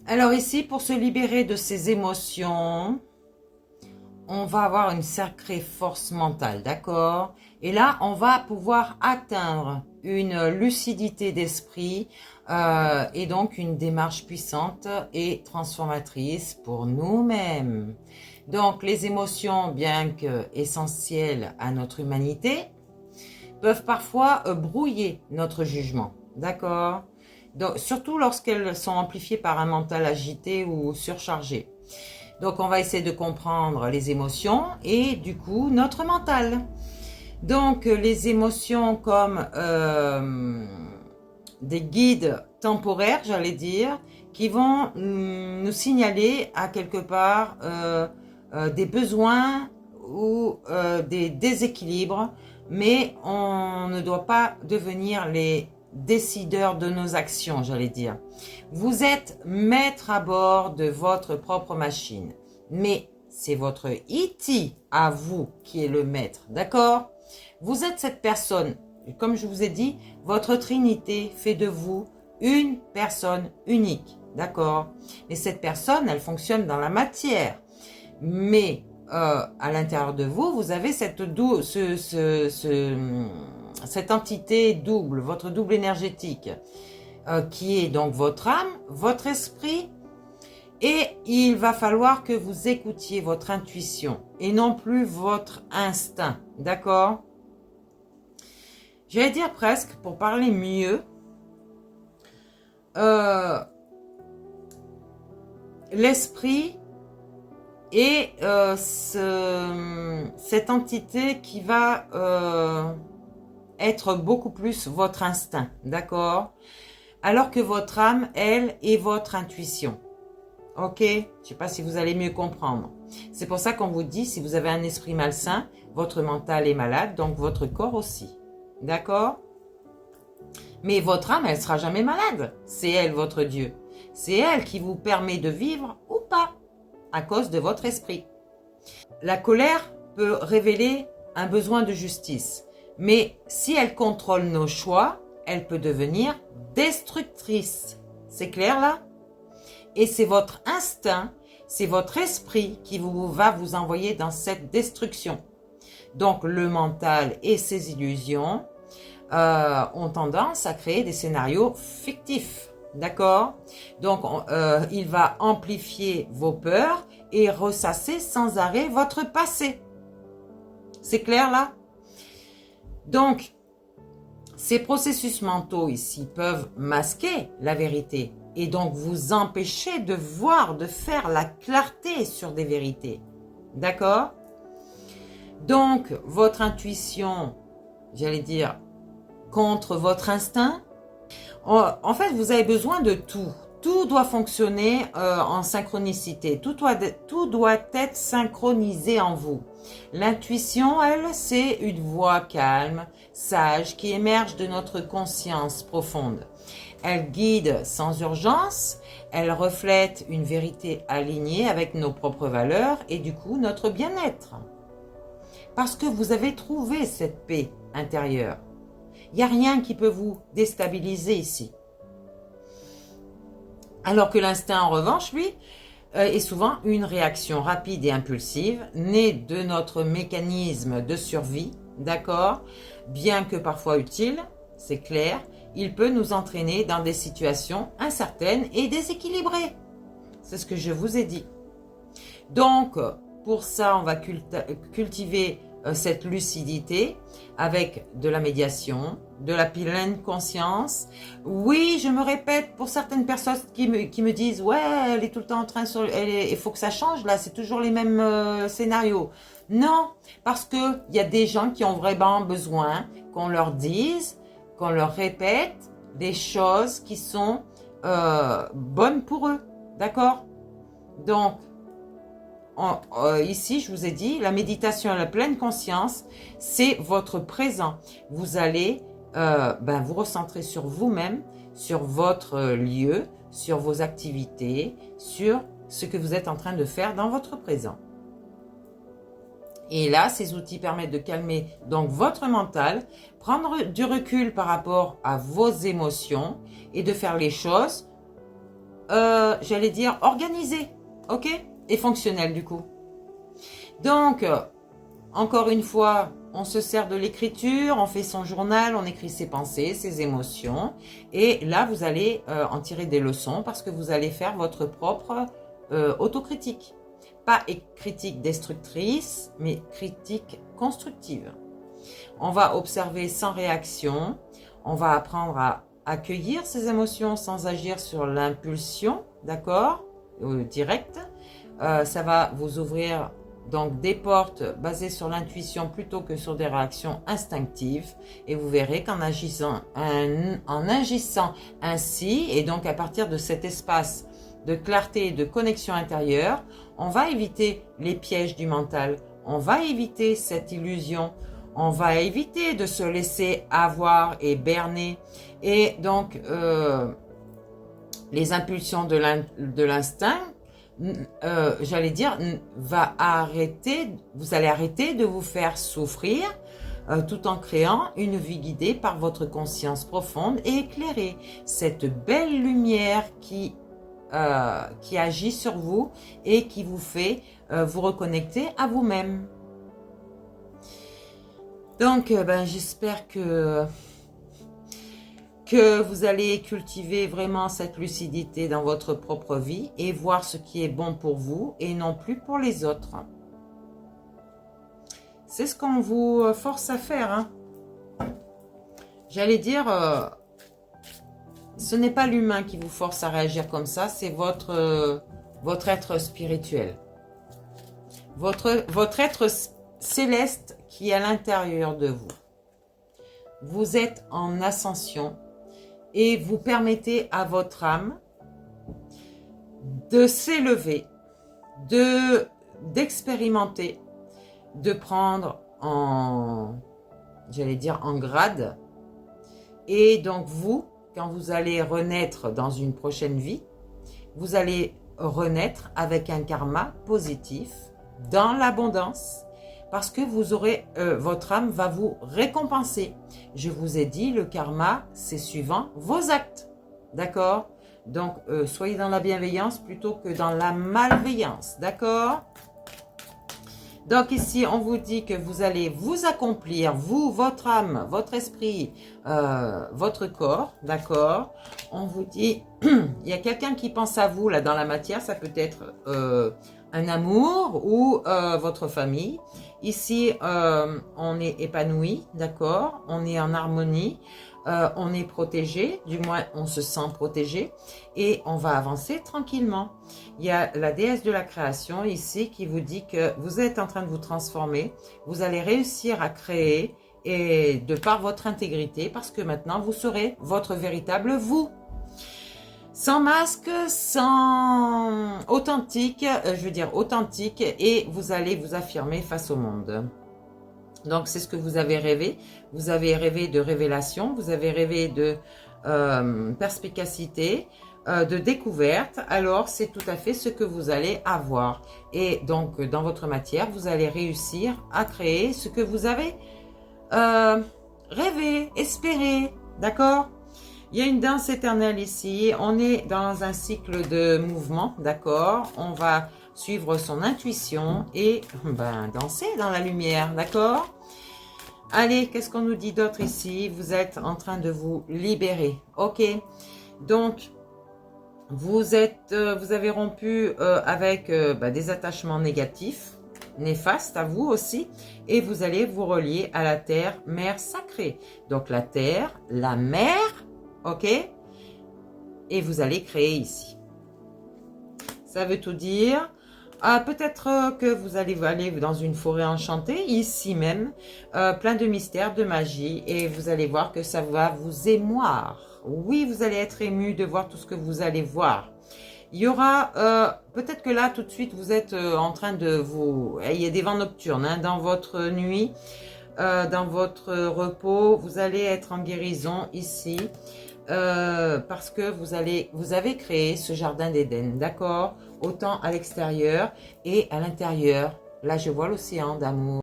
Alors ici, pour se libérer de ces émotions, on va avoir une sacrée force mentale, d'accord? Et là, on va pouvoir atteindre une lucidité d'esprit et donc une démarche puissante et transformatrice pour nous-mêmes. Donc les émotions, bien que essentielles à notre humanité, peuvent parfois brouiller notre jugement, d'accord? Donc, surtout lorsqu'elles sont amplifiées par un mental agité ou surchargé. Donc on va essayer de comprendre les émotions et du coup notre mental. Donc les émotions comme des guides temporaires, j'allais dire, qui vont nous signaler à quelque part des besoins ou des déséquilibres, mais on ne doit pas devenir les décideurs de nos actions, j'allais dire. Vous êtes maître à bord de votre propre machine, mais c'est votre IT à vous qui est le maître, d'accord? Vous êtes cette personne, comme je vous ai dit, votre trinité fait de vous une personne unique, d'accord? Mais cette personne, elle fonctionne dans la matière, mais à l'intérieur de vous, vous avez cette entité double, votre double énergétique, qui est donc votre âme, votre esprit, et il va falloir que vous écoutiez votre intuition et non plus votre instinct, d'accord? J'allais dire presque, pour parler mieux, l'esprit est cette entité qui va être beaucoup plus votre instinct, d'accord? Alors que votre âme, elle, est votre intuition. Ok? Je ne sais pas si vous allez mieux comprendre. C'est pour ça qu'on vous dit, si vous avez un esprit malsain, votre mental est malade, donc votre corps aussi. D'accord? Mais votre âme, elle ne sera jamais malade. C'est elle, votre Dieu. C'est elle qui vous permet de vivre ou pas, à cause de votre esprit. La colère peut révéler un besoin de justice. Mais si elle contrôle nos choix, elle peut devenir destructrice. C'est clair là? Et c'est votre instinct, c'est votre esprit qui va vous envoyer dans cette destruction. Donc le mental et ses illusions ont tendance à créer des scénarios fictifs. D'accord? Donc il va amplifier vos peurs et ressasser sans arrêt votre passé. C'est clair là? Donc, ces processus mentaux ici peuvent masquer la vérité et donc vous empêcher de voir, de faire la clarté sur des vérités. D'accord? Donc, votre intuition, j'allais dire, contre votre instinct, en fait, vous avez besoin de tout. Tout doit fonctionner en synchronicité. Tout doit être synchronisé en vous. L'intuition, elle, c'est une voix calme, sage, qui émerge de notre conscience profonde. Elle guide sans urgence, elle reflète une vérité alignée avec nos propres valeurs et du coup notre bien-être. Parce que vous avez trouvé cette paix intérieure. Il n'y a rien qui peut vous déstabiliser ici. Alors que l'instinct, en revanche, lui, est souvent une réaction rapide et impulsive, née de notre mécanisme de survie, d'accord? Bien que parfois utile, c'est clair, il peut nous entraîner dans des situations incertaines et déséquilibrées. C'est ce que je vous ai dit. Donc, pour ça, on va cultiver cette lucidité avec de la médiation, de la pleine conscience. Oui, je me répète, pour certaines personnes qui me disent « Ouais, elle est tout le temps en train de... Il faut que ça change, là, c'est toujours les mêmes scénarios. » Non, parce qu'il y a des gens qui ont vraiment besoin qu'on leur dise, qu'on leur répète des choses qui sont bonnes pour eux. D'accord? Donc, ici, je vous ai dit, la méditation à la pleine conscience, c'est votre présent. Vous allez vous recentrer sur vous-même, sur votre lieu, sur vos activités, sur ce que vous êtes en train de faire dans votre présent. Et là, ces outils permettent de calmer donc votre mental, prendre du recul par rapport à vos émotions et de faire les choses j'allais dire, organisé, ok? Et fonctionnel du coup. Donc, encore une fois, on se sert de l'écriture, on fait son journal, on écrit ses pensées, ses émotions. Et là, vous allez en tirer des leçons parce que vous allez faire votre propre autocritique. Pas critique destructrice, mais critique constructive. On va observer sans réaction. On va apprendre à accueillir ses émotions sans agir sur l'impulsion, d'accord, directe. Ça va vous ouvrir donc des portes basées sur l'intuition plutôt que sur des réactions instinctives. Et vous verrez qu'en agissant ainsi, et donc à partir de cet espace de clarté et de connexion intérieure, on va éviter les pièges du mental. On va éviter cette illusion. On va éviter de se laisser avoir et berner. Et donc, les impulsions de l'instinct, j'allais dire, vous allez arrêter de vous faire souffrir tout en créant une vie guidée par votre conscience profonde et éclairée. Cette belle lumière qui agit sur vous et qui vous fait vous reconnecter à vous-même. Donc, j'espère que vous allez cultiver vraiment cette lucidité dans votre propre vie et voir ce qui est bon pour vous et non plus pour les autres. C'est ce qu'on vous force à faire, hein. J'allais dire, ce n'est pas l'humain qui vous force à réagir comme ça, c'est votre être spirituel. Votre être céleste qui est à l'intérieur de vous. Vous êtes en ascension et vous permettez à votre âme de s'élever, d'expérimenter, de prendre j'allais dire en grade. Et donc vous, quand vous allez renaître dans une prochaine vie, vous allez renaître avec un karma positif dans l'abondance. Parce que vous aurez, votre âme va vous récompenser. Je vous ai dit, le karma, c'est suivant vos actes. D'accord? Donc, soyez dans la bienveillance plutôt que dans la malveillance. D'accord? Donc ici, on vous dit que vous allez vous accomplir, vous, votre âme, votre esprit, votre corps. D'accord? On vous dit, il y a quelqu'un qui pense à vous là dans la matière. Ça peut être un amour ou votre famille. Ici, on est épanoui, d'accord? On est en harmonie, on est protégé, du moins on se sent protégé et on va avancer tranquillement. Il y a la déesse de la création ici qui vous dit que vous êtes en train de vous transformer, vous allez réussir à créer et de par votre intégrité parce que maintenant vous serez votre véritable vous. Sans masque, sans authentique, authentique et vous allez vous affirmer face au monde. Donc c'est ce que vous avez rêvé. Vous avez rêvé de révélation, vous avez rêvé de perspicacité, de découverte. Alors c'est tout à fait ce que vous allez avoir. Et donc dans votre matière, vous allez réussir à créer ce que vous avez rêvé, espéré. D'accord ? Il y a une danse éternelle ici. On est dans un cycle de mouvement, d'accord? On va suivre son intuition et danser dans la lumière, d'accord? Allez, qu'est-ce qu'on nous dit d'autre ici? Vous êtes en train de vous libérer, ok? Donc, vous avez rompu avec des attachements négatifs, néfastes à vous aussi, et vous allez vous relier à la terre, mère sacrée. Donc, la terre, la mer, ok? Et vous allez créer ici. Ça veut tout dire. Peut-être que vous allez aller dans une forêt enchantée, ici même, plein de mystères, de magie, et vous allez voir que ça va vous émouvoir. Oui, vous allez être ému de voir tout ce que vous allez voir. Il y aura, peut-être que là, tout de suite, vous êtes en train de vous... Il y a des vents nocturnes hein, dans votre nuit, dans votre repos. Vous allez être en guérison ici. Parce que vous avez créé ce jardin d'Éden, d'accord? Autant à l'extérieur et à l'intérieur. Là, je vois l'océan d'amour.